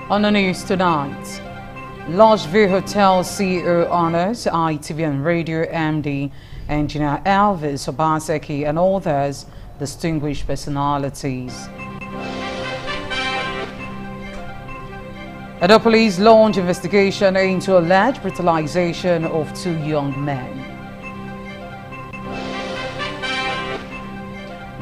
On the news tonight, Lush View Hotel CEO honors ITV and Radio MD Engineer Elvis Obaseki and others distinguished personalities. The police launch investigation into alleged brutalization of 2 young men.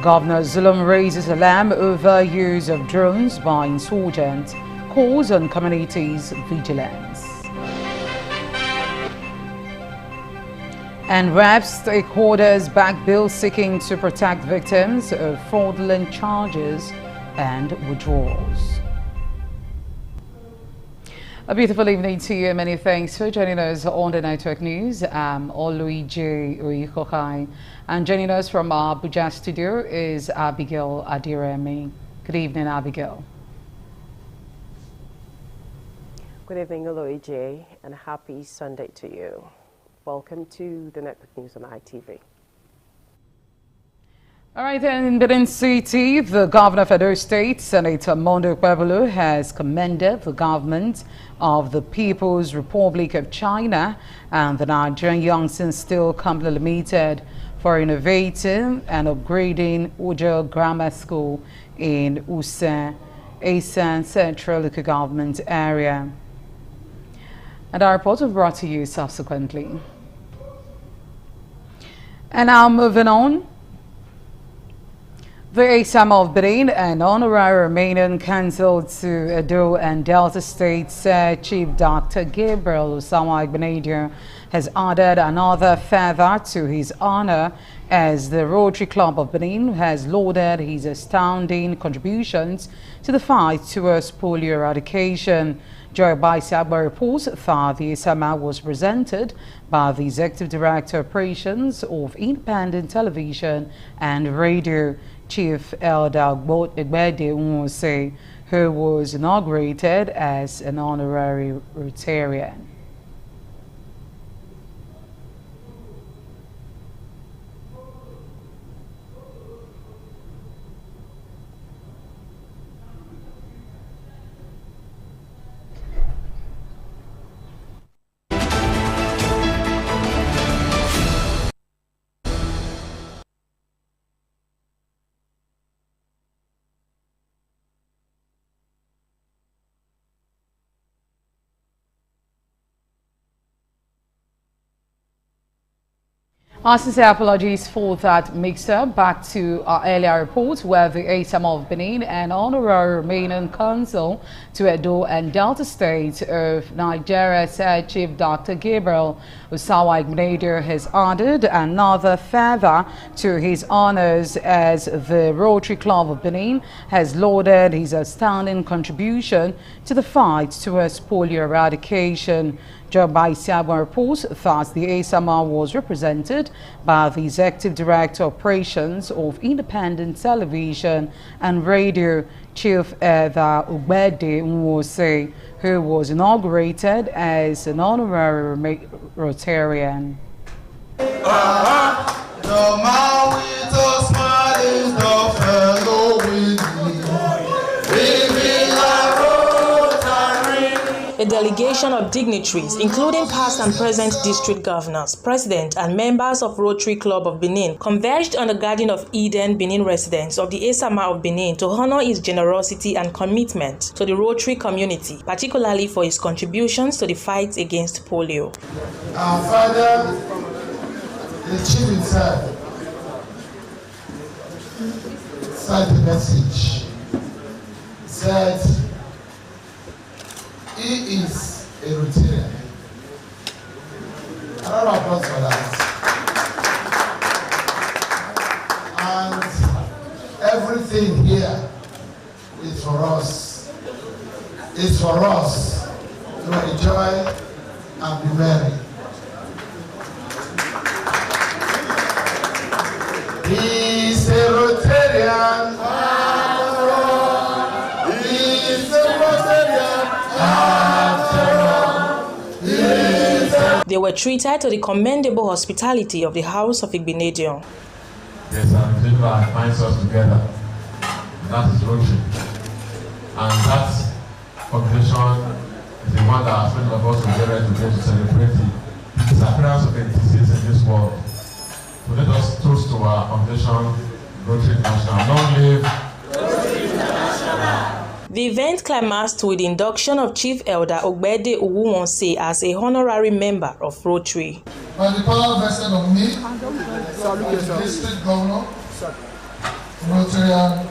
Governor Zulum raises alarm over use of drones by insurgents, calls on communities' vigilance. And RAP stakeholders back bill seeking to protect victims of fraudulent charges and withdrawals. A beautiful evening to you. Many thanks for joining us on the Network News. I'm Oluije Oikokai, and joining us from our Abuja studio is Abigail Adiremi. Good evening, Abigail. Good evening, Oluije, and happy Sunday to you. Welcome to the Network News on ITV. All right, then in Benin City, the governor of Edo State, Senator Mondo Kwebulu, has commended the government of the People's Republic of China and the Nigerian Youngsters Steel Company Limited for innovating and upgrading Ujo Grammar School in Usa, Asan Central Local Government Area. And our report will be brought to you subsequently. And now moving on. The ASAM of Benin and Honorary Romanian Council to Edo and Delta States Chief Dr. Gabriel Osawa-Igbenedion has added another feather to his honor as the Rotary Club of Benin has lauded his astounding contributions to the fight towards polio eradication. Joy Baisiagba reports that the ASAM was presented by the Executive Director of Operations of Independent Television and Radio, Chief Elder Ogbede Nwose, who was inaugurated as an honorary Rotarian. Our sincere apologies for that mix-up. Back to our earlier report where the ASAM of Benin and Honorary Romanian Council to Edo and Delta State of Nigeria said Chief Dr. Gabriel Osawa-Igbenedion has added another feather to his honors as the Rotary Club of Benin has lauded his outstanding contribution to the fight towards polio eradication. Joe Baisiagba reports that the ASAM was represented by the Executive Director of Operations of Independent Television and Radio, Chief Elder Ogbede Nwose, who was inaugurated as an honorary Rotarian. A delegation of dignitaries, including past and present district governors, president, and members of Rotary Club of Benin, converged on the Garden of Eden Benin residence of the ASAM of Benin to honor his generosity and commitment to the Rotary community, particularly for his contributions to the fight against polio. Our father, the chief himself, sent a message, said, he is a Rotarian. A lot of applause for that. And everything here is for us. It's for us to enjoy and be merry. He's a Rotarian. He's a Rotarian. They were treated to the commendable hospitality of the House of Igbenedion. There's an individual that binds us together, and that is Rotary. And that occasion is the one that many of us will gather today to celebrate the disappearance of the disease in this world. So let us toast to our occasion, Rotary International. Long live Rotary International. The event climaxed with the induction of Chief Elder Ogbede Owuwonse as a honorary member of Rotary. By the power vested on me, as the district governor, Rotarian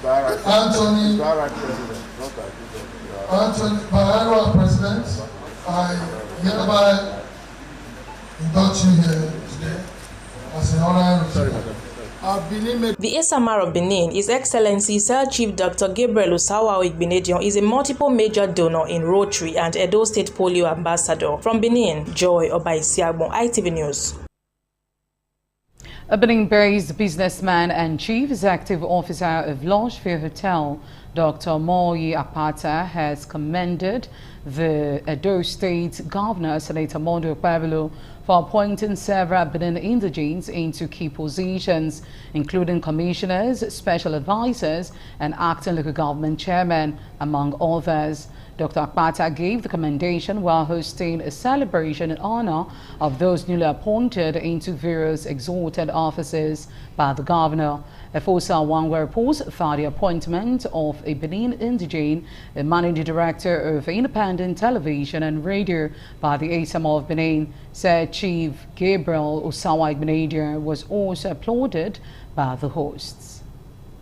Anthony Barrow, President, I hereby induct you here today as an honorary Rotarian. The Esamar of Benin, His Excellency Sir Chief Dr. Gabriel Osawa Igbenedion, is a multiple major donor in Rotary and Edo State Polio Ambassador. From Benin, Joy Obaisiagbon, ITV News. A Benin-based businessman and Chief Executive Officer of Lodgeville Hotel, Dr. Moyi Akpata, has commended the Edo State Governor, Senator Mondo Pablo, for appointing several Benin indigenes into key positions, including commissioners, special advisors, and acting local government chairman, among others. Dr. Akpata gave the commendation while hosting a celebration in honor of those newly appointed into various exalted offices by the governor. Efosa Wangwe reports for the appointment of a Benin indigene, a managing director of independent television and radio by the ASAM of Benin, said Chief Gabriel Osawa Igbenedion was also applauded by the hosts.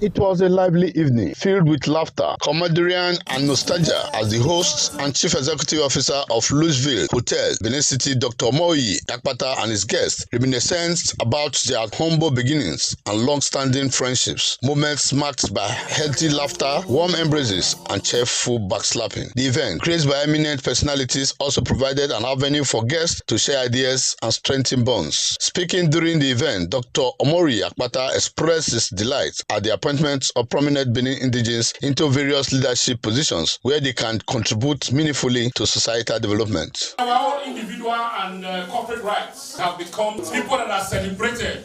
It was a lively evening filled with laughter, camaraderie, and nostalgia as the host and Chief Executive Officer of Louisville Hotel, Benin City, Dr. Moyi Akpata, and his guests reminisced about their humble beginnings and long-standing friendships. Moments marked by healthy laughter, warm embraces, and cheerful backslapping. The event, created by eminent personalities, also provided an avenue for guests to share ideas and strengthen bonds. Speaking during the event, Dr. Omori Akpata expressed his delight at the appointment of prominent Benin indigenes into various leadership positions where they can contribute meaningfully to societal development. Our own individual and corporate rights have become people that are celebrated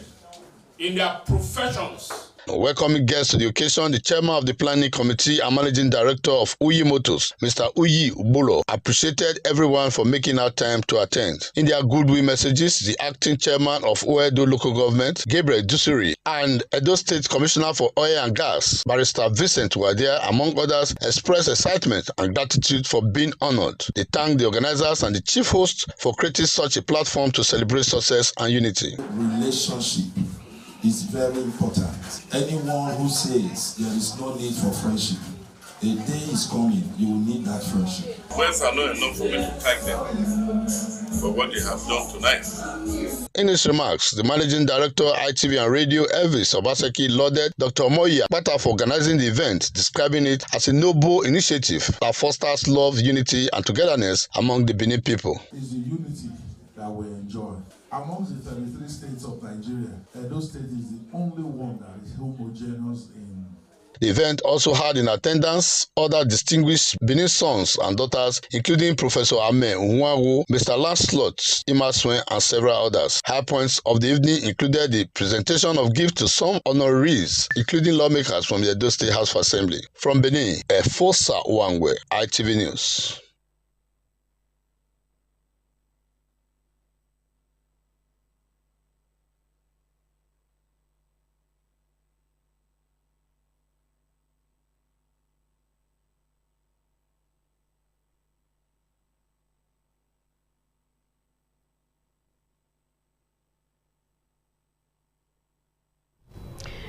in their professions. Welcoming guests to the occasion, the chairman of the planning committee and managing director of Uyi Motors, Mr. Uyi Ubulo, appreciated everyone for making out time to attend. In their goodwill messages, the acting chairman of Oedo local government, Gabriel Dusiri, and Edo State Commissioner for Oil and Gas, Barrister Vincent Wadia, among others, expressed excitement and gratitude for being honored. They thanked the organizers and the chief host for creating such a platform to celebrate success and unity. Relationship is very important. Anyone who says there is no need for friendship, a day is coming, you will need that friendship. Words are not enough for me to thank them for what they have done tonight. In his remarks, the managing director, ITV and Radio, Elvis Obaseki, lauded Dr. Moyi Akpata for organizing the event, describing it as a noble initiative that fosters love, unity, and togetherness among the Benin people. It's the unity that we enjoy. Amongst the 33 states of Nigeria, Edo State is the only one that is homogeneous in. The event also had in attendance other distinguished Benin sons and daughters, including Professor Ame Unwawu, Mr. Lancelot Imaswen, and several others. High points of the evening included the presentation of gifts to some honorees, including lawmakers from the Edo State House of Assembly. From Benin, Efosa Wangwe, ITV News.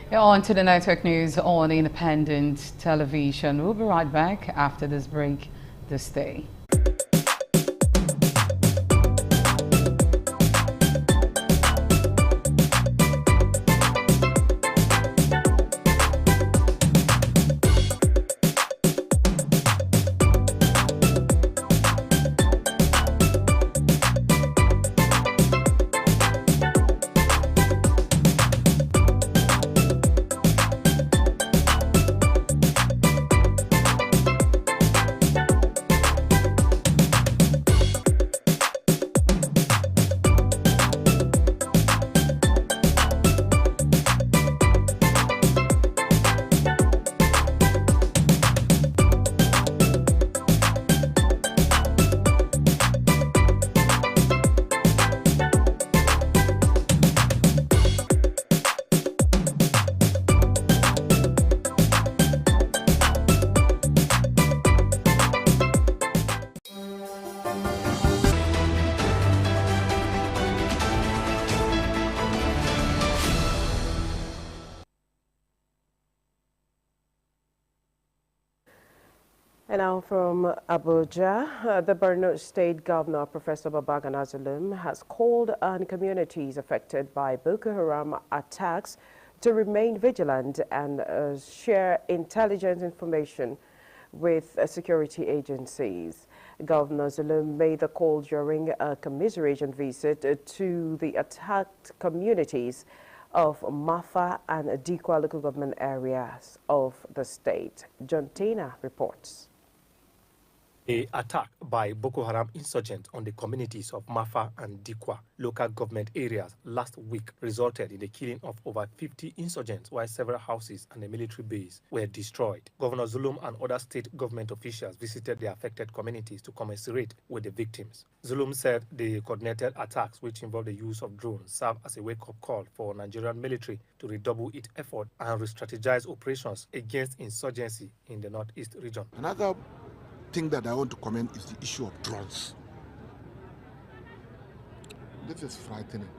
On to the network news on independent television. We'll be right back after this break. This day. And now from Abuja, the Borno State Governor, Professor Babagana Zulum, has called on communities affected by Boko Haram attacks to remain vigilant and share intelligence information with security agencies. Governor Zulum made the call during a commiseration visit to the attacked communities of Mafa and Dikwa local government areas of the state. John Tina reports. A attack by Boko Haram insurgents on the communities of Mafa and Dikwa local government areas last week resulted in the killing of over 50 insurgents, while several houses and a military base were destroyed. Governor Zulum and other state government officials visited the affected communities to commiserate with the victims. Zulum said the coordinated attacks, which involved the use of drones, serve as a wake-up call for Nigerian military to redouble its effort and re-strategize operations against insurgency in the northeast region. Another thing that I want to comment is the issue of drones. This is frightening.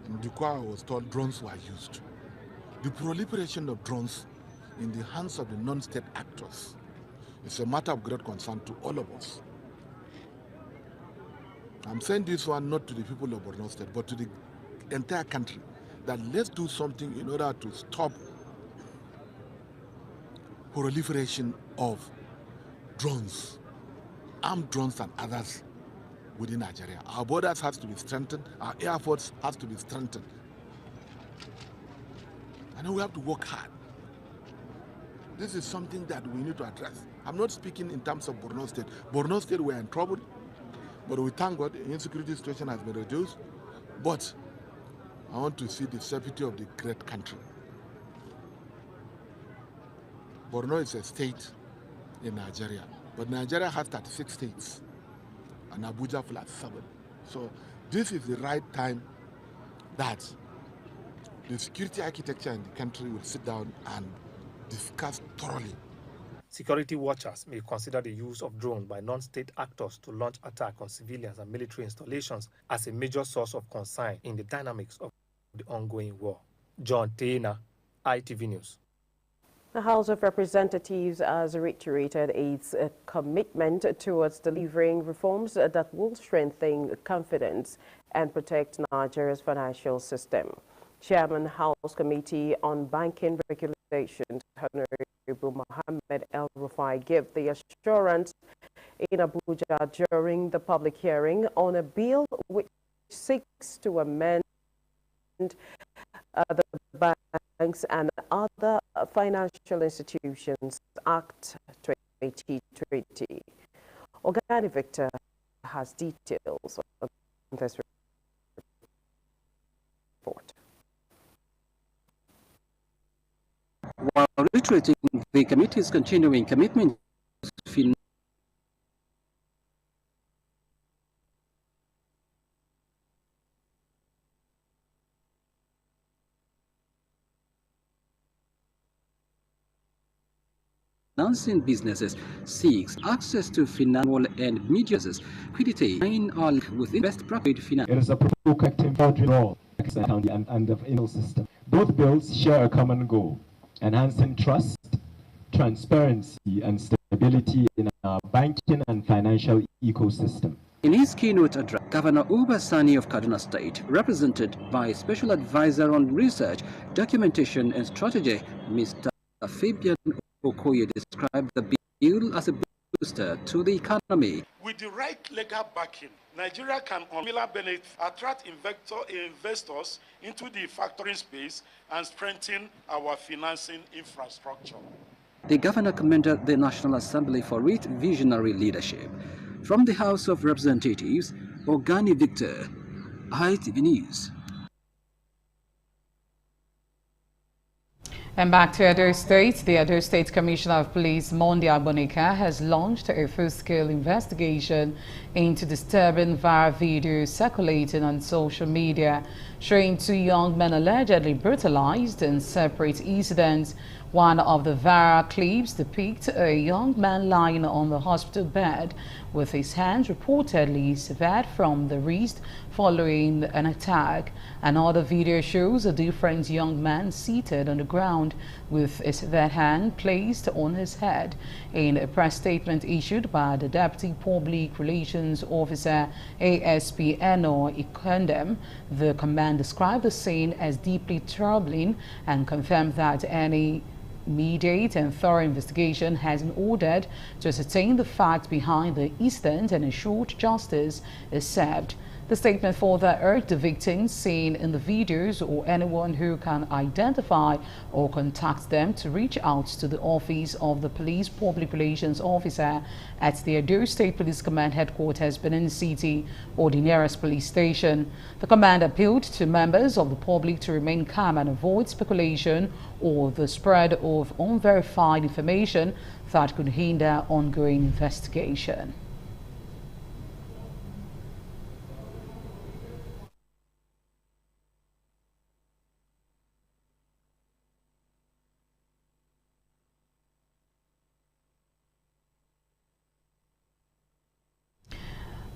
In Dikwa, I was told drones were used. The proliferation of drones in the hands of the non-state actors is a matter of great concern to all of us. I'm saying this one not to the people of Borno State, but to the entire country, that let's do something in order to stop proliferation of drones, armed drones and others within Nigeria. Our borders has to be strengthened, our air force has to be strengthened. And we have to work hard. This is something that we need to address. I'm not speaking in terms of Borno State. Borno State, we're in trouble, but we thank God the insecurity situation has been reduced. But I want to see the safety of the great country. Borno is a state in Nigeria, but Nigeria has 36 states and Abuja +7. So this is the right time that the security architecture in the country will sit down and discuss thoroughly. Security watchers may consider the use of drones by non-state actors to launch attacks on civilians and military installations as a major source of concern in the dynamics of the ongoing war. John Taylor, ITV News. The House of Representatives has reiterated its commitment towards delivering reforms that will strengthen confidence and protect Nigeria's financial system. Chairman House Committee on Banking Regulations, Honorable Mohammed El Rufai, gave the assurance in Abuja during the public hearing on a bill which seeks to amend the Banks and Other Financial Institutions Act 2020. Organi Victor has details on this report. While reiterating the committee's continuing commitment to financing businesses, seeks access to financial and media liquidity within best practice finance. It is a provocative role and the financial system. Both bills share a common goal: enhancing trust, transparency, and stability in our banking and financial ecosystem. In his keynote address, Governor Uba Sani of Kaduna State, represented by Special Advisor on Research, Documentation and Strategy, Mr. Fabian Okoye, described the bill as a booster to the economy. With the right legal backing, Nigeria can, on similar benefits, attract investors into the factoring space and strengthen our financing infrastructure. The governor commended the National Assembly for its visionary leadership. From the House of Representatives, Organi Victor, ITV News. And back to Edo State, the Edo State Commissioner of Police, Monday Agbonika, has launched a full-scale investigation into disturbing viral videos circulating on social media, showing two young men allegedly brutalized in separate incidents One of the viral clips depicts a young man lying on the hospital bed with his hands reportedly severed from the wrist following an attack. Another video shows a different young man seated on the ground with a severed hand placed on his head. In a press statement issued by the Deputy Public Relations Officer ASP Eno Ikundem, the command described the scene as deeply troubling and confirmed that any immediate and thorough investigation has been ordered to ascertain the facts behind the incident and ensure justice is served. The statement further urged the victims seen in the videos or anyone who can identify or contact them to reach out to the office of the Police Public Relations Officer at the Edo State Police Command Headquarters, Benin City, or the nearest police station. The command appealed to members of the public to remain calm and avoid speculation or the spread of unverified information that could hinder ongoing investigation.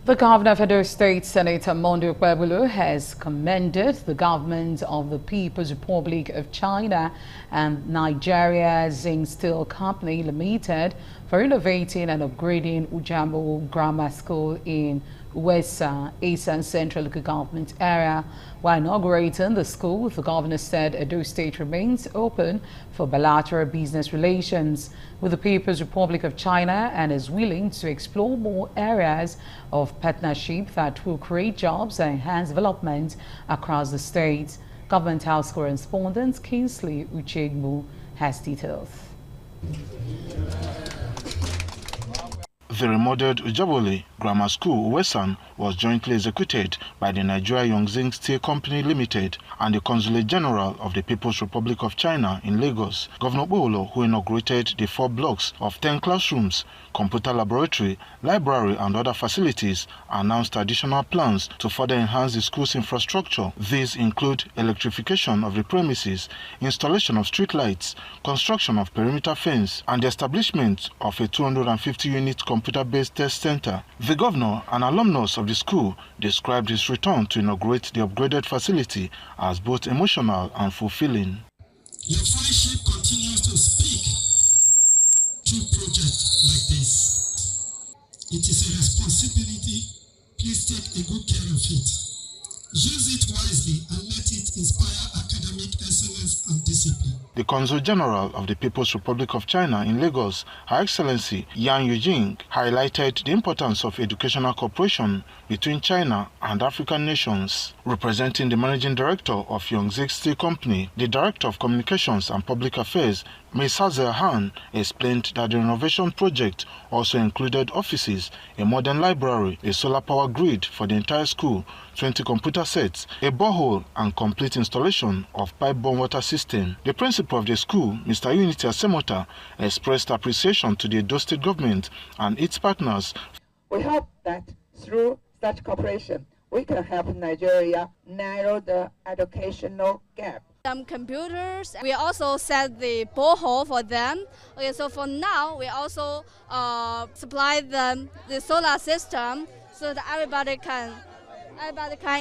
The governor of Edo State, Senator Mondo Kwebulu, has commended the government of the People's Republic of China and Nigeria Zinc Steel Company Limited for renovating and upgrading Ujambo Grammar School in Wesa, Eastern Central Local Government area. While inaugurating the school, the governor said Edo State remains open for bilateral business relations with the People's Republic of China and is willing to explore more areas of partnership that will create jobs and enhance development across the state. Government House correspondent Kingsley Uchegbu has details. The remodeled Ujabole Grammar School, Wesan, was jointly executed by the Nigeria Yongxing Steel Company Limited and the Consulate General of the People's Republic of China in Lagos. Governor Bolo, who inaugurated the 4 blocks of 10 classrooms, computer laboratory, library and other facilities, announced additional plans to further enhance the school's infrastructure. These include electrification of the premises, installation of street lights, construction of perimeter fence, and the establishment of a 250-unit computer-based test center. The governor, an alumnus of the school, described his return to inaugurate the upgraded facility as both emotional and fulfilling. Your friendship continues to speak through projects like this. It is a responsibility. Please take a good care of it. Use it wisely and let it inspire academic excellence and discipline. The Consul General of the People's Republic of China in Lagos, Her Excellency Yang Yujing, highlighted the importance of educational cooperation between China and African nations. Representing the Managing Director of Yongxing Steel Company, the Director of Communications and Public Affairs, Ms. Hazel Han, explained that the renovation project also included offices, a modern library, a solar power grid for the entire school, 20 computer sets, a borehole, and complete installation of pipe-borne water system. The principal of the school, Mr. Unity Asemota, expressed appreciation to the Edo State government and its partners. We hope that through such cooperation, we can help Nigeria narrow the educational gap. Some computers, we also set the borehole for them. Okay, so for now, we also supply them the solar system so that everybody can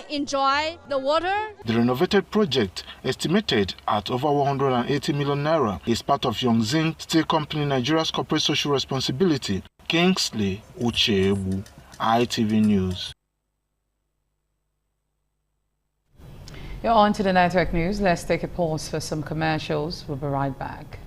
enjoy the water. The renovated project, estimated at over 180 million naira, is part of Yongxing Steel Company Nigeria's corporate social responsibility. Kingsley Uchebu, ITV News. You're on to the network news. Let's take a pause for some commercials. We'll be right back.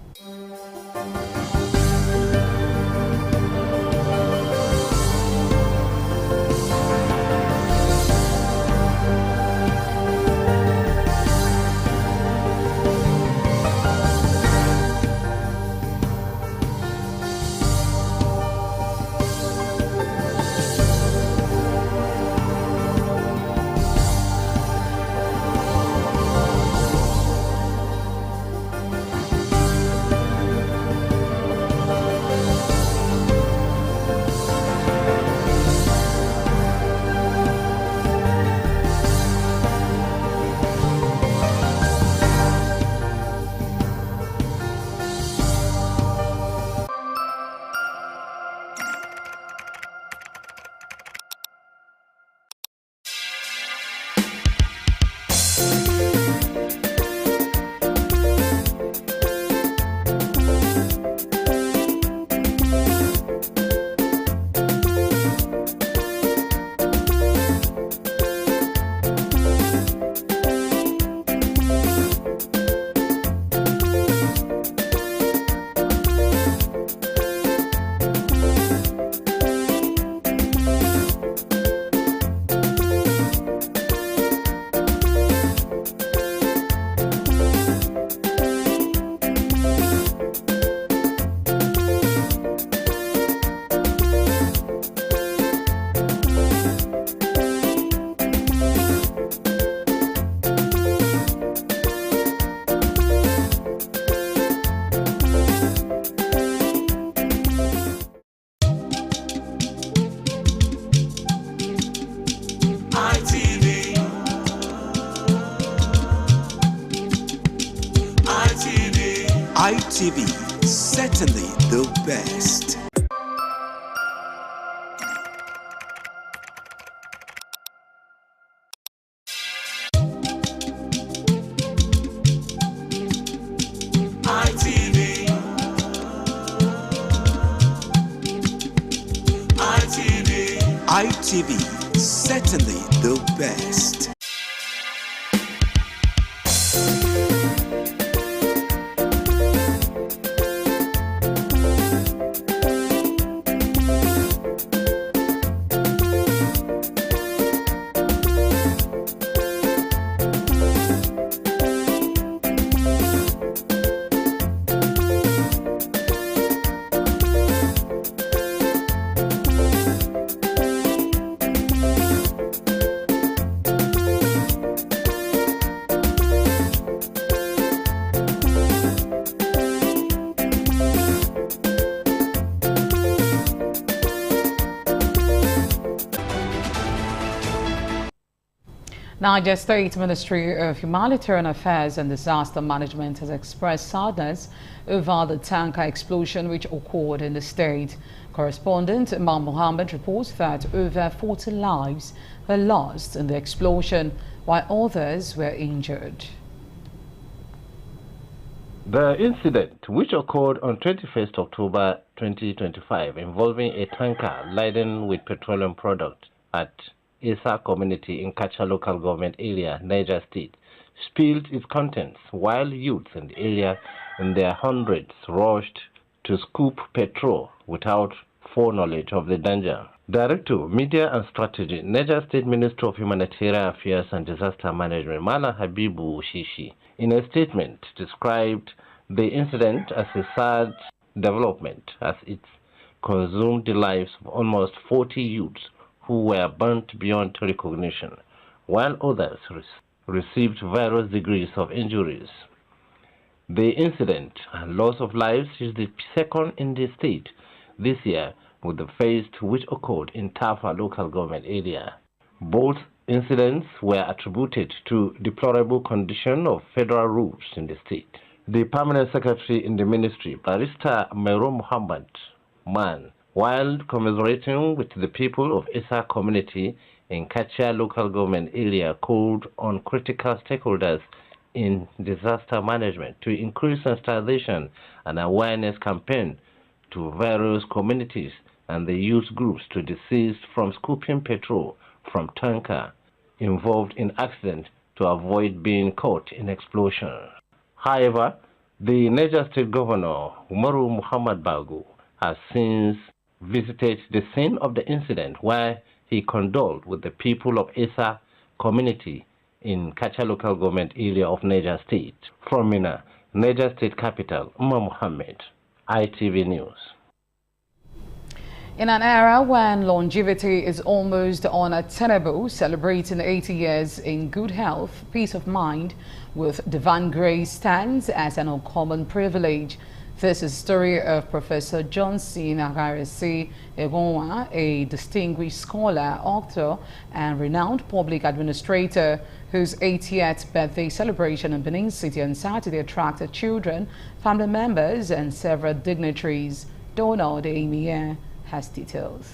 ITV, certainly the best. ITV, certainly the best. Niger State Ministry of Humanitarian Affairs and Disaster Management has expressed sadness over the tanker explosion which occurred in the state. Correspondent Imam Mohammed reports that over 40 lives were lost in the explosion, while others were injured. The incident, which occurred on 21st October 2025, involving a tanker laden with petroleum products at Esa community in Kacha local government area, Niger State, spilled its contents while youths in the area in their hundreds rushed to scoop petrol without foreknowledge of the danger. Director, Media and Strategy, Niger State Minister of Humanitarian Affairs and Disaster Management, Mala Habibu Shishi, in a statement described the incident as a sad development as it consumed the lives of almost 40 youths who were burnt beyond recognition, while others received various degrees of injuries. The incident and loss of lives is the second in the state this year, with the first which occurred in Tafa local government area. Both incidents were attributed to deplorable condition of federal roads in the state. The permanent secretary in the ministry, Barrister Mero Muhammad Man, while commiserating with the people of Esa community in Kacha local government area, called on critical stakeholders in disaster management to increase sensitization and awareness campaign to various communities and the youth groups to desist from scooping petrol from tanker involved in accident to avoid being caught in explosion. However, the Niger State Governor, Umaru Muhammad Bago, has since visited the scene of the incident, where he condoled with the people of Esa community in Kacha local government area of Niger State. From Mina, Niger State capital, Umar Mohammed, ITV News. In an era when longevity is almost unattainable, celebrating 80 years in good health, peace of mind with divine grace stands as an uncommon privilege. This is the story of Professor Johnson Agarese Egonwa, a distinguished scholar, author, and renowned public administrator, whose 80th birthday celebration in Benin City on Saturday attracted children, family members, and several dignitaries. Donald Emir has details.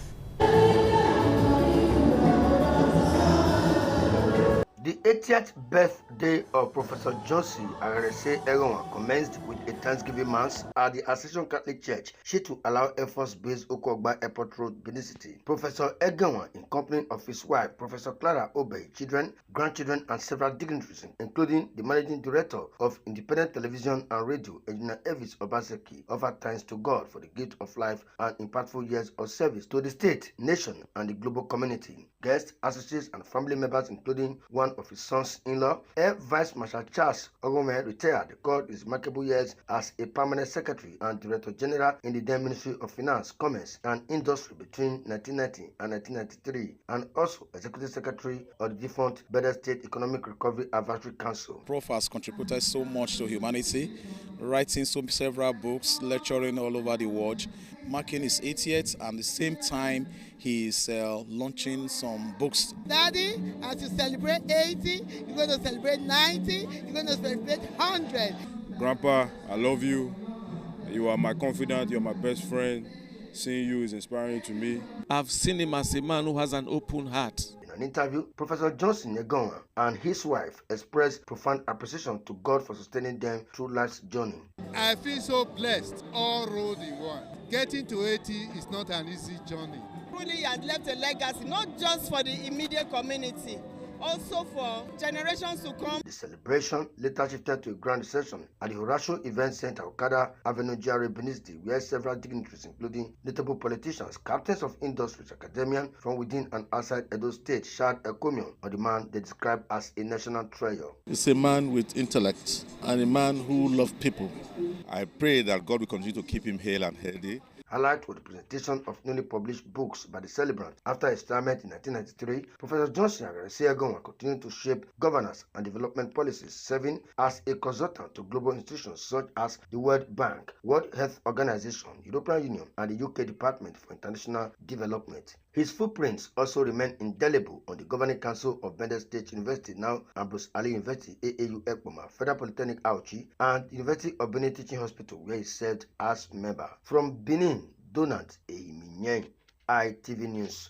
The 80th birthday of Professor Johnson Agarese Egonwa commenced with a Thanksgiving Mass at the Ascension Catholic Church, to allow Air Force Base Okogba Airport Road, Benin City. Professor Egonwa, in company of his wife, Professor Clara Obey, children, grandchildren, and several dignitaries, including the Managing Director of Independent Television and Radio, Engineer Elvis Obaseki, offered thanks to God for the gift of life and impactful years of service to the state, nation, and the global community. Guests, associates, and family members, including one of his sons-in-law, Air Vice Marshal Charles Ogome, retired, recalled his remarkable years as a permanent secretary and director general in the then Ministry of Finance, Commerce, and Industry between 1990 and 1993, and also executive secretary of the defunct Benin State Economic Recovery Advisory Council. Prof has contributed so much to humanity, writing several books, lecturing all over the world, marking his 80th, and at the same time he is launching some books. Daddy, as you celebrate 80, you're going to celebrate 90, you're going to celebrate 100. Grandpa, I love you. You are my confidant, you're my best friend. Seeing you is inspiring to me. I've seen him as a man who has an open heart. In an interview, Professor Johnson Yegonwa and his wife expressed profound appreciation to God for sustaining them through life's journey. I feel so blessed, all rolled in one. Getting to 80 is not an easy journey. Truly, he has left a legacy, not just for the immediate community, also for generations to come. The celebration later shifted to a grand reception at the Horatio Event Center, Okada Avenue, GRA, Benin City, where several dignitaries, including notable politicians, captains of industries, academians from within and outside Edo State, shared a encomium on the man they described as a national treasure. He's a man with intellect and a man who loves people. I pray that God will continue to keep him hale and healthy. Highlight was the presentation of newly published books by the celebrant. After his retirement in 1993, Professor Johnson Yegonwa continued to shape governance and development policies, serving as a consultant to global institutions such as the World Bank, World Health Organization, European Union, and the UK Department for International Development. His footprints also remain indelible on the Governing Council of Bendel State University, now Ambrose Ali University, AAU Ekpoma, Federal Polytechnic Auchi, and University of Benin Teaching Hospital, where he served as member. From Benin, Donald Eiminyeng, ITV News.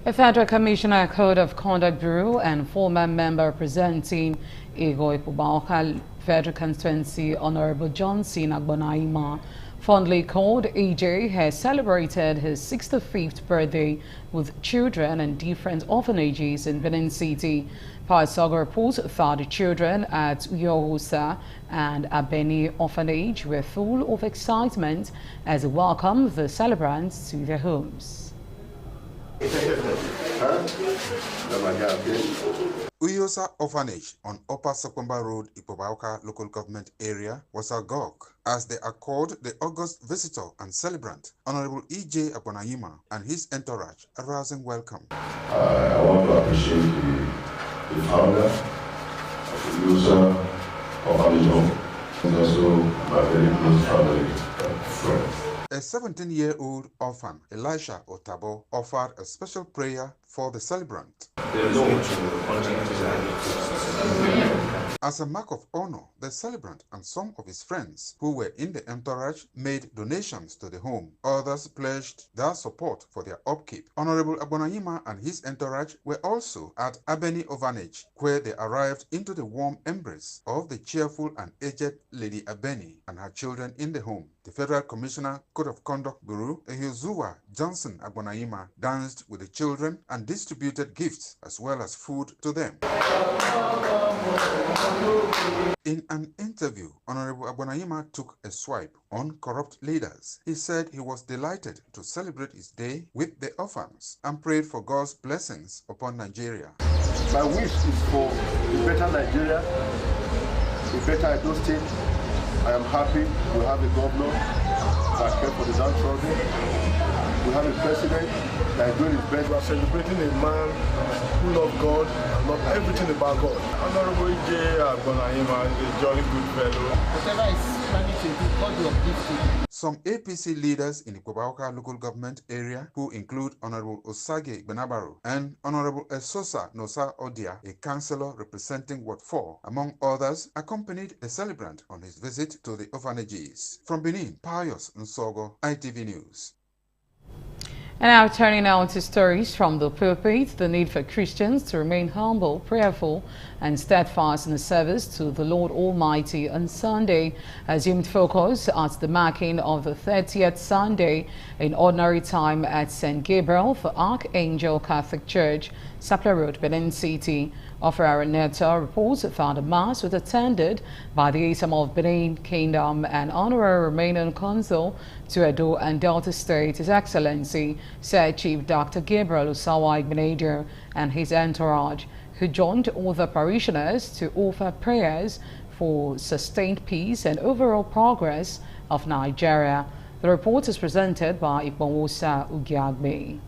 A Federal Commissioner Code of Conduct Bureau and former member representing Ego Ikubauka Federal Constituency, Honorable Johnson Agbonaima, fondly called AJ, has celebrated his 65th birthday with children in different orphanages in Benin City. Pasago reports that the children at Uyohusa and Abeni Orphanage were full of excitement as they welcomed the celebrants to their homes. Uyosa Orphanage on Upper Sokomba Road, Ikobauka local government area was agog as they accord the August visitor and celebrant, Honorable E.J. Agbonaima, and his entourage a rousing welcome. I want to appreciate the founder of Uyosa Orphanage Home and also my very close family and friends. A 17-year-old orphan, Elisha Otabo, offered a special prayer for the celebrant. As a mark of honor, the celebrant and some of his friends who were in the entourage made donations to the home. Others pledged their support for their upkeep. Honorable Agbonaima and his entourage were also at Abeni Orphanage, where they arrived into the warm embrace of the cheerful and aged Lady Abeni and her children in the home. The Federal Commissioner Code of Conduct Bureau, Ehiozuwa Johnson Agbonaima, danced with the children and distributed gifts as well as food to them. In an interview, Honorable Agbonaima took a swipe on corrupt leaders. He said he was delighted to celebrate his day with the orphans and prayed for God's blessings upon Nigeria. My wish is for a better Nigeria, a better Edo State. I am happy we have a governor that cares for the downtrodden. We have a president that is doing his best. We are celebrating a man who loves God and loves everything about God. Honorable E.J. Agbonaima is a jolly good fellow. Whatever is planning to do, God will uplift him. Some APC leaders in the Ikobauka local government area, who include Honorable Osage Benabaro and Honorable Esosa Nosa Odia, a councillor representing Ward 4, among others, accompanied the celebrant on his visit to the orphanages. From Benin, Pius Nsogo, ITV News. And now turning now to stories from the pulpit, the need for Christians to remain humble, prayerful, and steadfast in the service to the Lord Almighty on Sunday assumed focus at the marking of the 30th Sunday in ordinary time at St. Gabriel for Archangel Catholic Church, Sapler Road, Benin City. Offerer Neta reports that the Mass was attended by the Asam of Benin Kingdom and Honorary Romanian Consul to Edo and Delta State, His Excellency, said Chief Dr. Gabriel Usawa Igbenadio and his entourage, who joined all the parishioners to offer prayers for sustained peace and overall progress of Nigeria. The report is presented by Ikponwosa Ugiagbe.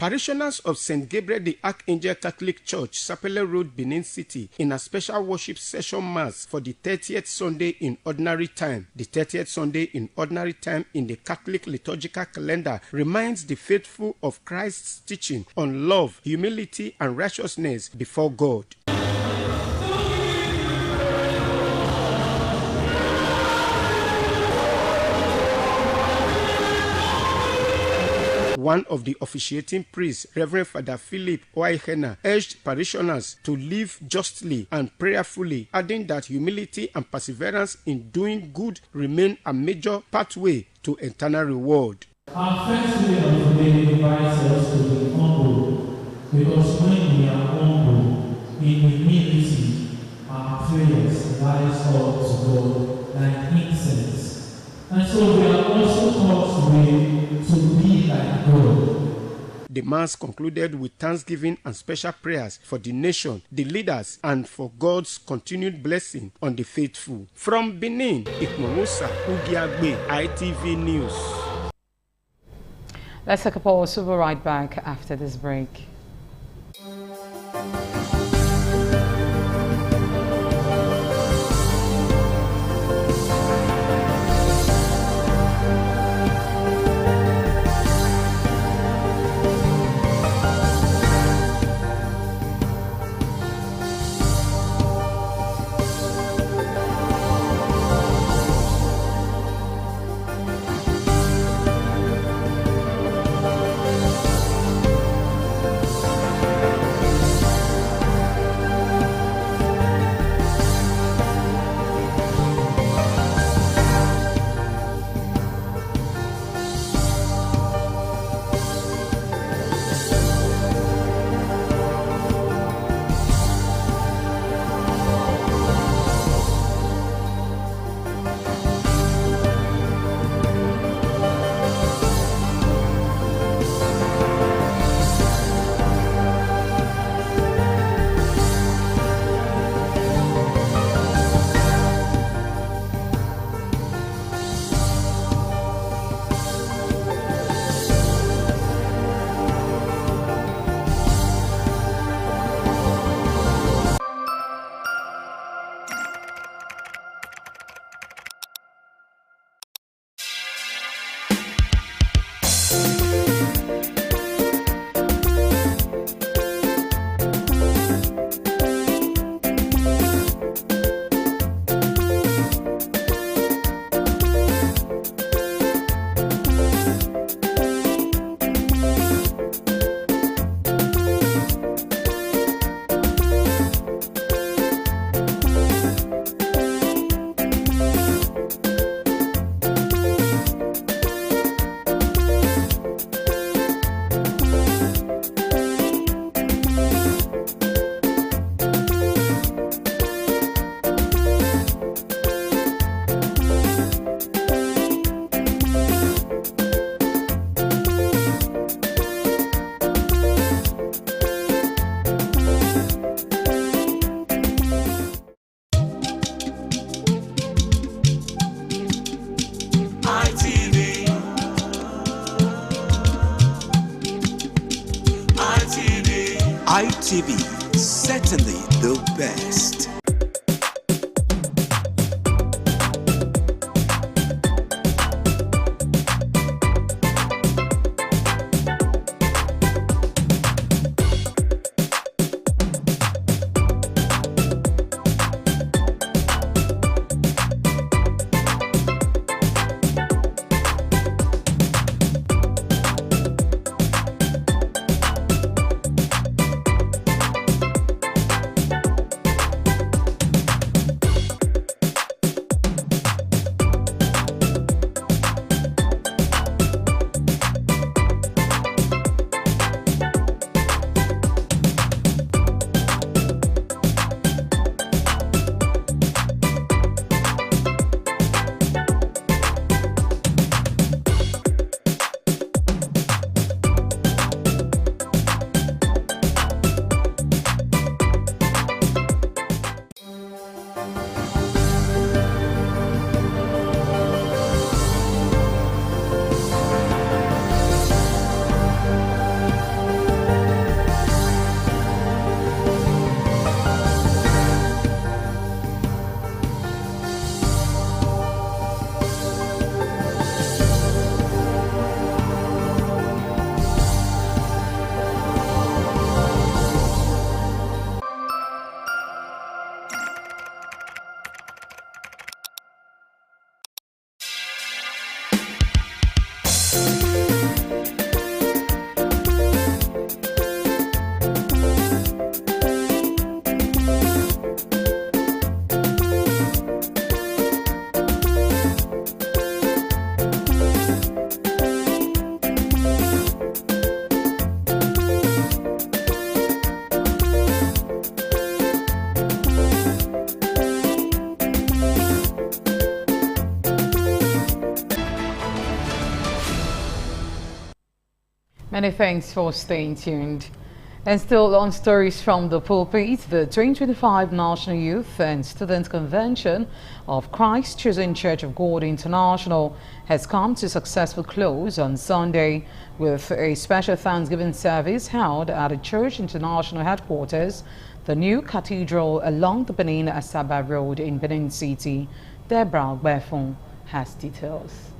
Parishioners of St. Gabriel the Archangel Catholic Church, Sapele Road, Benin City, in a special worship session mass for the 30th Sunday in Ordinary Time. The 30th Sunday in Ordinary Time in the Catholic liturgical calendar reminds the faithful of Christ's teaching on love, humility, and righteousness before God. One of the officiating priests, Reverend Father Philip Oaihena, urged parishioners to live justly and prayerfully, adding that humility and perseverance in doing good remain a major pathway to eternal reward. Our first way of today invites us to be humble, because when we are humble in humility, our prayers rise up to God like incense. And so we are also taught to be like God. The Mass concluded with thanksgiving and special prayers for the nation, the leaders, and for God's continued blessing on the faithful. From Benin, Ikmomusa Ugiagbe, ITV News. Let's take a pause. We'll be right back after this break. ITV, certainly the best. Many thanks for staying tuned. And still on stories from the pulpit, the 2025 National Youth and Student Convention of Christ Chosen Church of God International has come to a successful close on Sunday with a special Thanksgiving service held at the Church International headquarters, the new cathedral along the Benin-Asaba Road in Benin City. Deborah Befon has details.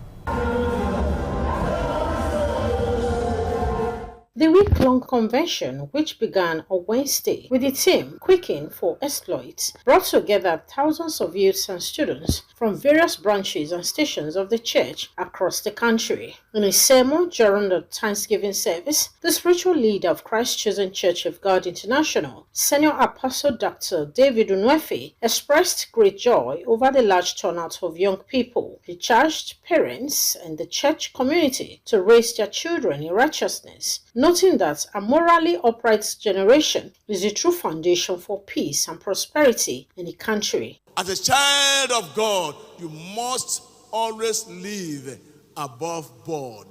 The week-long convention, which began on Wednesday with the theme Quicking for Exploits, brought together thousands of youths and students from various branches and stations of the church across the country. In a sermon during the Thanksgiving service, the spiritual leader of Christ Chosen Church of God International, Senior Apostle Dr. David Unwefe, expressed great joy over the large turnout of young people. He charged parents and the church community to raise their children in righteousness, noting that a morally upright generation is the true foundation for peace and prosperity in the country. As a child of God, you must always live above board.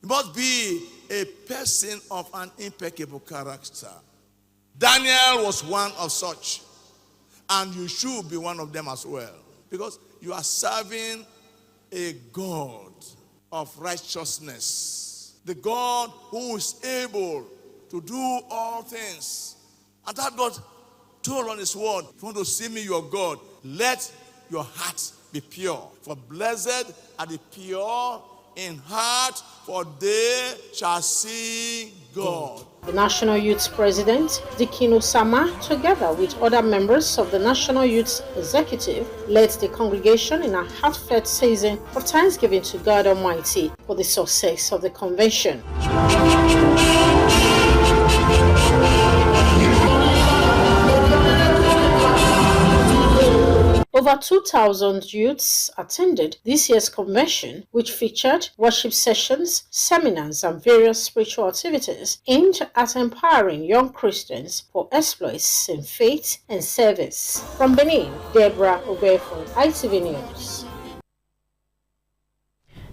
You must be a person of an impeccable character. Daniel was one of such, and you should be one of them as well, because you are serving a God of righteousness, the God who is able to do all things. And that God told on his word, if you want to see me, your God, let your heart be pure. For blessed are the pure in heart, for they shall see God. The National Youth President, Dikin Osama, together with other members of the National Youth Executive, led the congregation in a heartfelt season of thanksgiving to God Almighty for the success of the convention. Over 2,000 youths attended this year's convention, which featured worship sessions, seminars, and various spiritual activities aimed at empowering young Christians for exploits in faith and service. From Benin, Deborah Obefo, ITV News.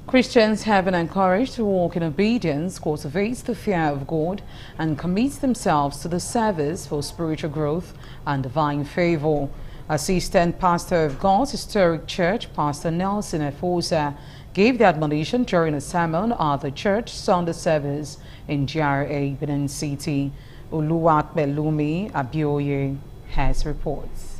Christians have been encouraged to walk in obedience, cultivate the fear of God, and commit themselves to the service for spiritual growth and divine favor. Assistant Pastor of God's Historic Church, Pastor Nelson Efosa, gave the admonition during a sermon at the church Sunday service in GRA, Benin City. Oluwakbelumi Abioye has reports.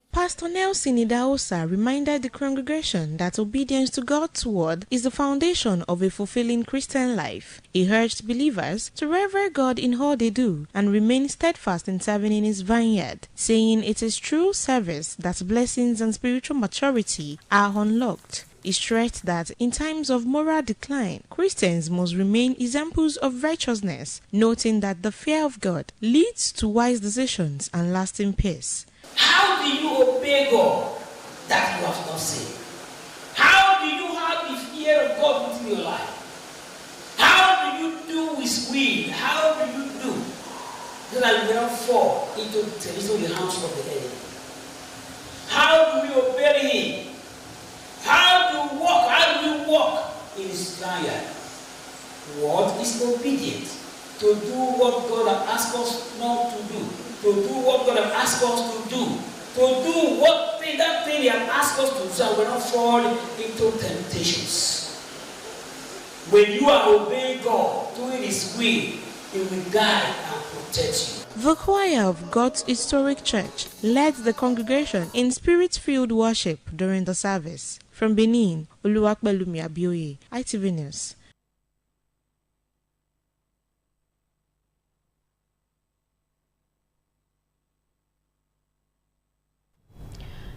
Pastor Nelson Idaosa reminded the congregation that obedience to God's word is the foundation of a fulfilling Christian life. He urged believers to revere God in all they do and remain steadfast in serving in his vineyard, saying it is through service that blessings and spiritual maturity are unlocked. He stressed that in times of moral decline, Christians must remain examples of righteousness, noting that the fear of God leads to wise decisions and lasting peace. How do you obey God that you have not seen? How do you have the fear of God within your life? How do you do His will? How do you do so that you will not fall into the hands of the enemy? How do you obey Him? How do you walk in His vineyard? What is obedience? To do what God has asked us not to do. To do what God has asked us to do. To do that thing He has asked us to do, so we will not fall into temptations. When you are obeying God, doing His will, He will guide and protect you. The choir of God's Historic Church led the congregation in spirit-filled worship during the service. From Benin, Oluwakbelumi Abioye, ITV News.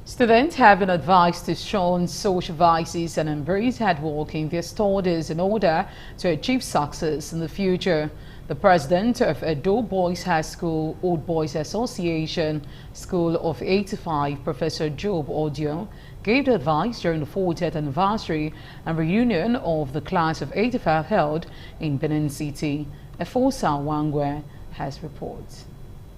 Students have been advised to shun social vices and embrace hard work in their studies in order to achieve success in the future. The president of Edo Boys High School Old Boys Association School of 85, Professor Job Odio, gave the advice during the 40th anniversary and reunion of the class of 85 held in Benin City. Efosa Wangwe has reports.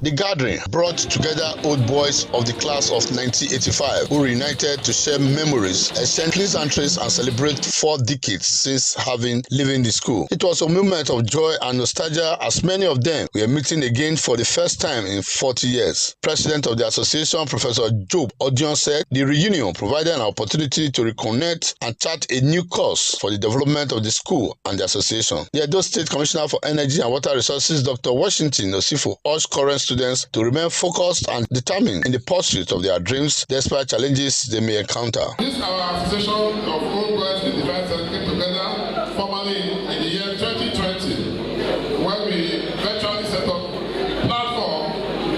The gathering brought together old boys of the class of 1985 who reunited to share memories, exchange pleasantries, and celebrate 4 decades since having leaving the school. It was a moment of joy and nostalgia as many of them were meeting again for the first time in 40 years. President of the association, Professor Job Odion, said the reunion provided an opportunity to reconnect and chart a new course for the development of the school and the association. The Edo State Commissioner for Energy and Water Resources, Dr. Washington Osifo, urged current students to remain focused and determined in the pursuit of their dreams despite challenges they may encounter. This our association of old boys in defense came together formally in the year 2020 when we virtually set up a platform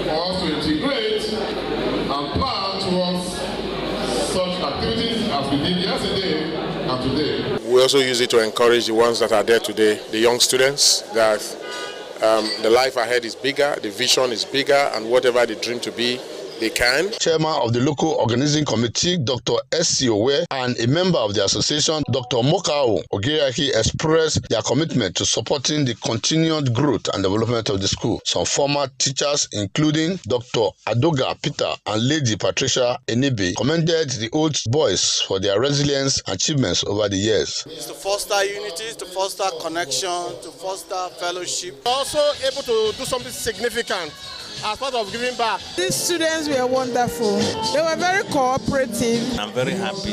for us to integrate and plan towards such activities as we did yesterday and today. We also use it to encourage the ones that are there today, the young students, that the life ahead is bigger, the vision is bigger, and whatever they dream to be, they can. Chairman of the local organizing committee, Dr. S.C. Owe, and a member of the association, Dr. Mokao Ogiriaki, expressed their commitment to supporting the continued growth and development of the school. Some former teachers, including Dr. Adoga Peter and Lady Patricia Enebe, commended the old boys for their resilience and achievements over the years. It's to foster unity, to foster connection, to foster fellowship. Also able to do something significant as part of giving back. These students were wonderful. They were very cooperative. I'm very happy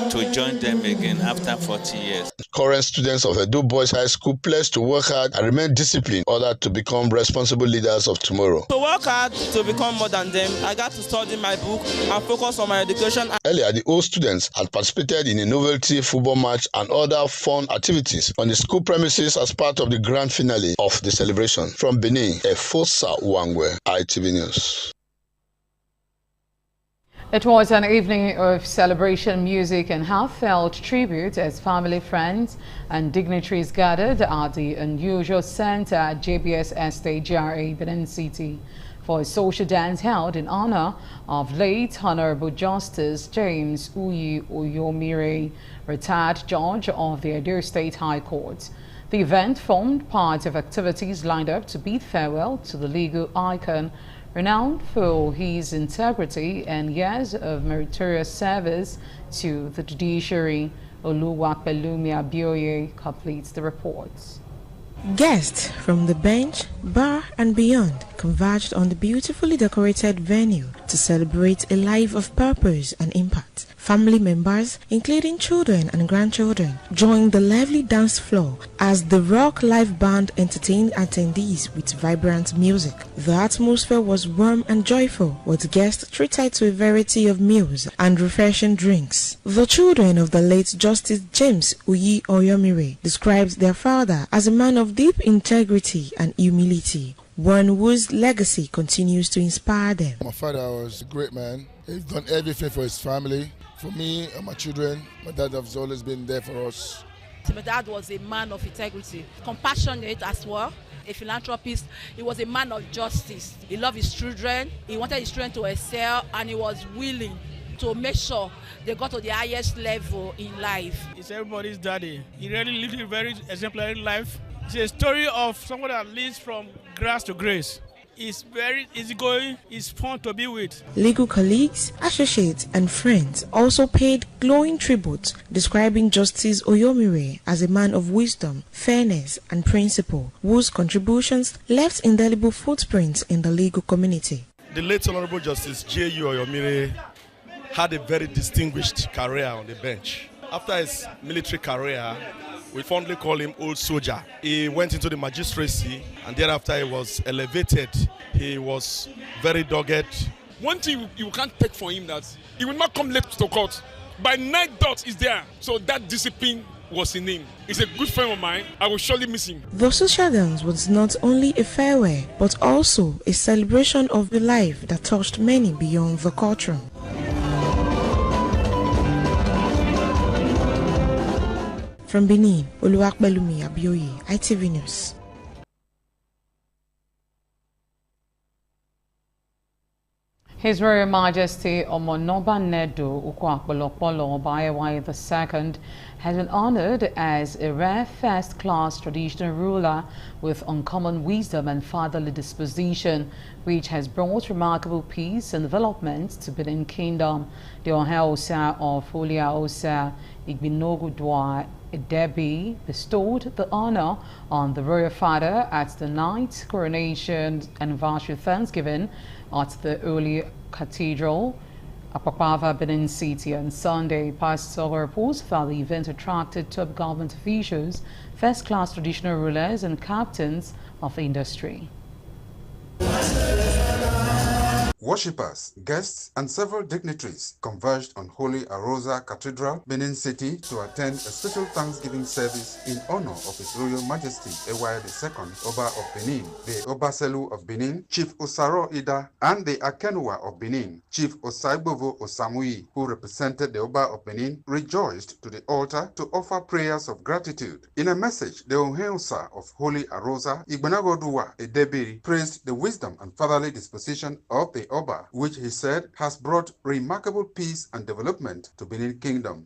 to join them again after 40 years. Current students of Edo Boys High School pledge to work hard and remain disciplined in order to become responsible leaders of tomorrow. To work hard to become more than them, I got to study my book and focus on my education. Earlier, the old students had participated in a novelty football match and other fun activities on the school premises as part of the grand finale of the celebration. From Benin, Efosa Wangwe, ITV News. It was an evening of celebration, music and heartfelt tribute as family, friends and dignitaries gathered at the unusual center at JBS Estate, GRA, Benin City for a social dance held in honor of late Honorable Justice James Uyi Oyomire, retired judge of the Edo State High Court. The event formed part of activities lined up to bid farewell to the legal icon, renowned for his integrity and years of meritorious service to the judiciary. Oluwapelumi Abioye completes the reports. Guests from the bench, bar and beyond converged on the beautifully decorated venue to celebrate a life of purpose and impact. Family members, including children and grandchildren, joined the lively dance floor as the Rock Live Band entertained attendees with vibrant music. The atmosphere was warm and joyful, with guests treated to a variety of meals and refreshing drinks. The children of the late Justice James Uyi Oyomire described their father as a man of deep integrity and humility, one whose legacy continues to inspire them. My father was a great man. He's done everything for his family. For me and my children, my dad has always been there for us. My dad was a man of integrity, compassionate as well, a philanthropist. He was a man of justice. He loved his children. He wanted his children to excel, and he was willing to make sure they got to the highest level in life. It's everybody's daddy. He really lived a very exemplary life. It's a story of someone that leads from grass to grace. It's very easygoing, it's fun to be with. Legal colleagues, associates and friends also paid glowing tribute, describing Justice Oyomire as a man of wisdom, fairness and principle, whose contributions left indelible footprints in the legal community. The late Honorable Justice J.U. Oyomire had a very distinguished career on the bench. After his military career, we fondly call him Old Soldier. He went into the magistracy and thereafter he was elevated. He was very dogged. One thing you can't take for him that he will not come late to court. By 9 dots is there. So that discipline was in him. He's a good friend of mine. I will surely miss him. The social dance was not only a farewell but also a celebration of the life that touched many beyond the courtroom. From Benin, Oluwapelumi Abioye, ITV News. His Royal Majesty Omonoba Nedo Ukwakolopolo Obayewa II has been honored as a rare first-class traditional ruler with uncommon wisdom and fatherly disposition, which has brought remarkable peace and development to Benin Kingdom. The Ohaosa of Folia Osa Igbinogudwa Debbie bestowed the honor on the royal father at the 9th coronation anniversary Thanksgiving at the Early Cathedral, Apapava, Benin City on Sunday. Pastor reports that the event attracted top government officials, first-class traditional rulers and captains of the industry. Worshippers, guests, and several dignitaries converged on Holy Arosa Cathedral, Benin City, to attend a special Thanksgiving service in honor of His Royal Majesty Ewa II, Oba of Benin, the Obaselu of Benin, Chief Osaro Ida, and the Akenua of Benin, Chief Osaibovo Osamui, who represented the Oba of Benin, rejoiced to the altar to offer prayers of gratitude. In a message, the Oheusa of Holy Arosa, Igbenagodua Edebiri, praised the wisdom and fatherly disposition of the Oba, which he said has brought remarkable peace and development to Benin Kingdom.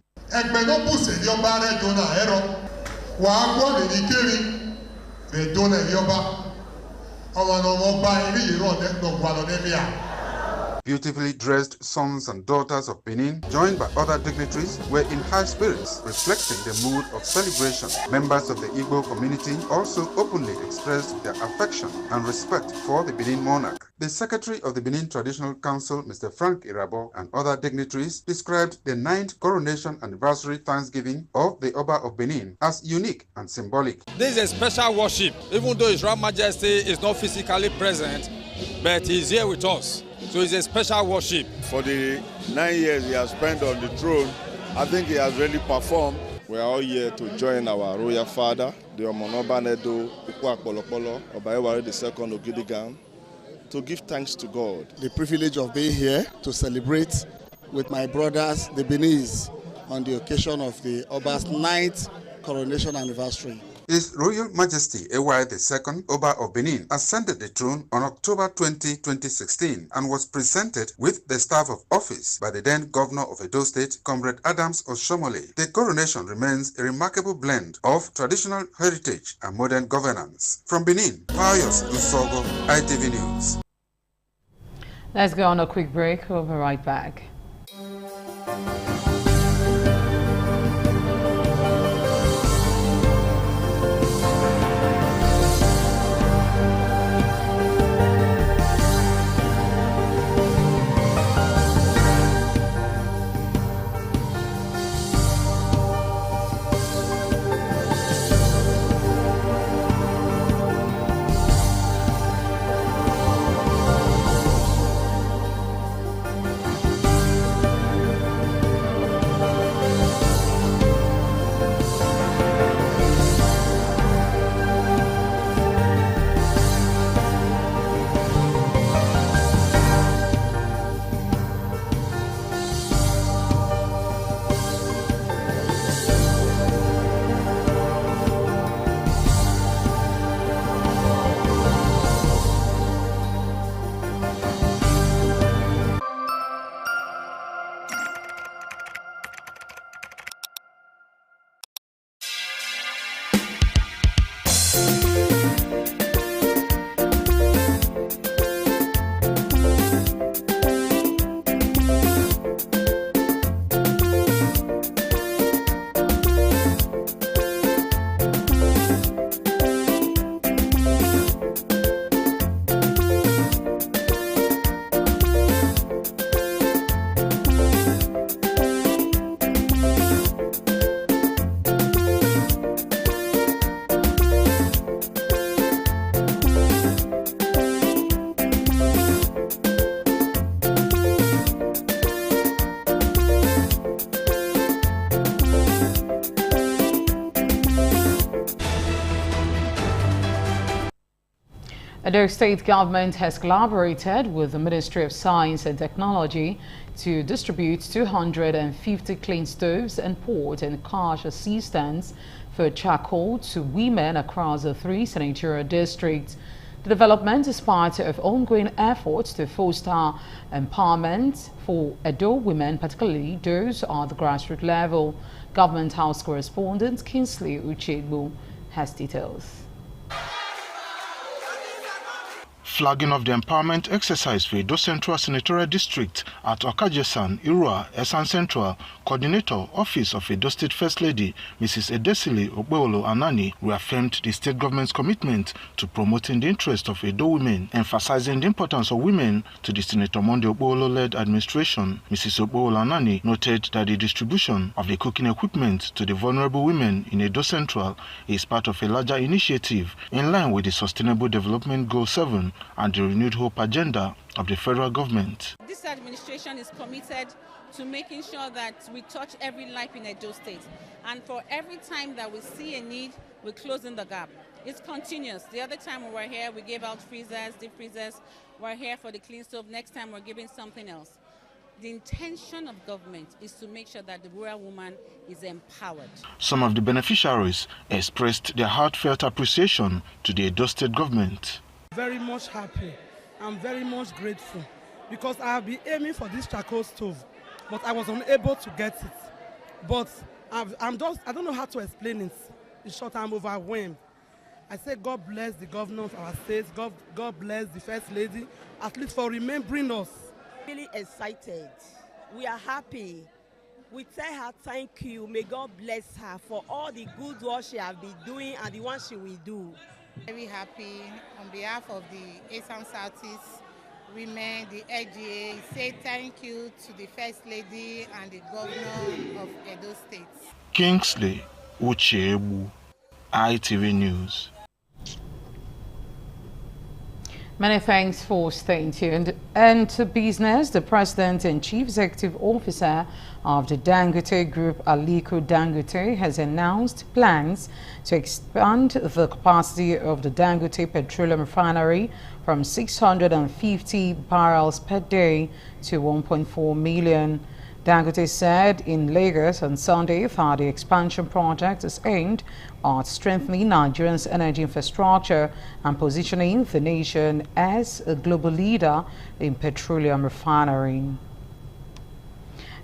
Beautifully dressed sons and daughters of Benin, joined by other dignitaries, were in high spirits, reflecting the mood of celebration. Members of the Igbo community also openly expressed their affection and respect for the Benin monarch. The Secretary of the Benin Traditional Council, Mr. Frank Irabo, and other dignitaries described the 9th coronation anniversary Thanksgiving of the Oba of Benin as unique and symbolic. This is a special worship, even though His Royal Majesty is not physically present, but he is here with us. So it's a special worship. For the 9 years he has spent on the throne, I think he has really performed. We are all here to join our royal father, the Omonoba Nedo Ukwakolopolo Obayewa II Ogidigan, to give thanks to God. The privilege of being here to celebrate with my brothers, the Beninese, on the occasion of the Oba's 9th coronation anniversary. His Royal Majesty Ewa II, Oba of Benin, ascended the throne on October 20, 2016 and was presented with the staff of office by the then Governor of Edo State, Comrade Adams Oshomole. The coronation remains a remarkable blend of traditional heritage and modern governance. From Benin, Pius Usogo, ITV News. Let's go on a quick break. We'll be right back. The state government has collaborated with the Ministry of Science and Technology to distribute 250 clean stoves and port and cash assistance for charcoal to women across the 3 senatorial districts. The development is part of ongoing efforts to foster empowerment for Edo women, particularly those at the grassroots level. Government House correspondent Kingsley Uchegbu has details. Flagging of the empowerment exercise for Edo Central Senatorial District at Okajesan, Irua, Esan Central, Coordinator, Office of Edo State First Lady, Mrs. Edesile Ogbewolo Anani, reaffirmed the state government's commitment to promoting the interests of Edo women, emphasizing the importance of women to the Senator Monday Ogbewolo-led administration. Mrs. Ogbewolo Anani noted that the distribution of the cooking equipment to the vulnerable women in Edo Central is part of a larger initiative in line with the Sustainable Development Goal 7 and the renewed hope agenda of the federal government. This administration is committed to making sure that we touch every life in Edo State. And for every time that we see a need, we're closing the gap. It's continuous. The other time we were here, we gave out freezers, deep freezers. We're here for the clean stove. Next time we're giving something else. The intention of government is to make sure that the rural woman is empowered. Some of the beneficiaries expressed their heartfelt appreciation to the Edo State government. Very much happy. I'm very much grateful because I have been aiming for this charcoal stove, but I was unable to get it. But I don't know how to explain it. In short, I'm overwhelmed. I say God bless the governor of our state, God bless the First Lady, at least for remembering us. Really excited. We are happy. We tell her thank you. May God bless her for all the good work she has been doing and the one she will do. Very happy on behalf of the Esan Southeast women, the LGA, say thank you to the First Lady and the Governor of Edo State. Kingsley Uchegbu, ITV News. Many thanks for staying tuned. And to business, the President and Chief Executive Officer of the Dangote Group, Aliko Dangote, has announced plans to expand the capacity of the Dangote Petroleum Refinery from 650 barrels per day to 1.4 million. Dangote said in Lagos on Sunday that the expansion project is aimed at strengthening Nigeria's energy infrastructure and positioning the nation as a global leader in petroleum refining.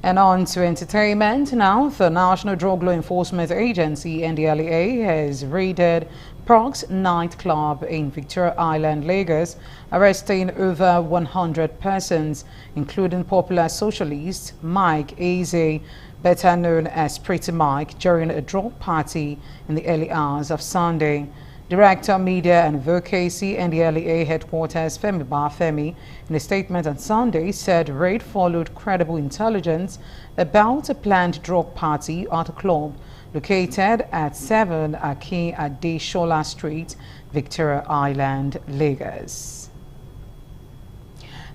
And on to entertainment now. The National Drug Law Enforcement Agency, NDLEA, has raided Prox nightclub in Victoria Island, Lagos, arresting over 100 persons, including popular socialist Mike Eze, better known as Pretty Mike, during a drug party in the early hours of Sunday. Director Media and Advocacy, NDLEA headquarters Femi Bafemi, in a statement on Sunday, said raid followed credible intelligence about a planned drug party at a club located at 7 Akin Adeshola Street, Victoria Island, Lagos.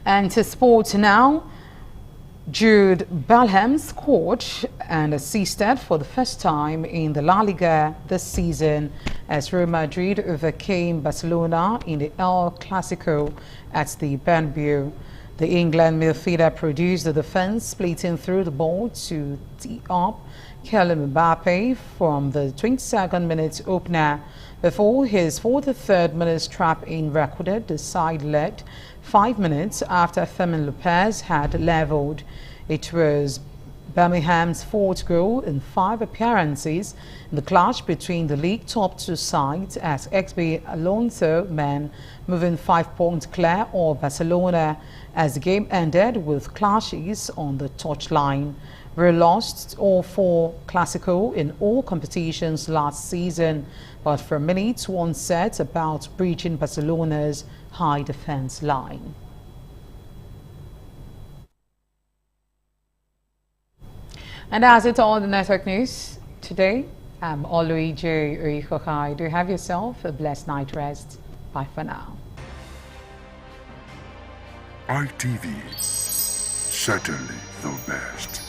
And to sports now. Jude Bellingham scored and assisted for the first time in the La Liga this season as Real Madrid overcame Barcelona in the El Clasico at the Bernabeu. The England midfielder produced the defense, splitting through the ball to tee up Kylian Mbappe from the 22nd minute opener. Before his 43rd minute trap-in recorded, the side led 5 minutes after Fermin Lopez had leveled. It was Birmingham's fourth goal in 5 appearances in the clash between the league top two sides, as XB Alonso men moving 5 points clear of Barcelona as the game ended with clashes on the touchline. Real lost all 4 Clasico in all competitions last season, but for minutes one set about breaching Barcelona's high defense line. And that's it all the network news today. I'm Oluije Oikokai. Do have yourself a blessed night rest. Bye for now. ITV, certainly the best.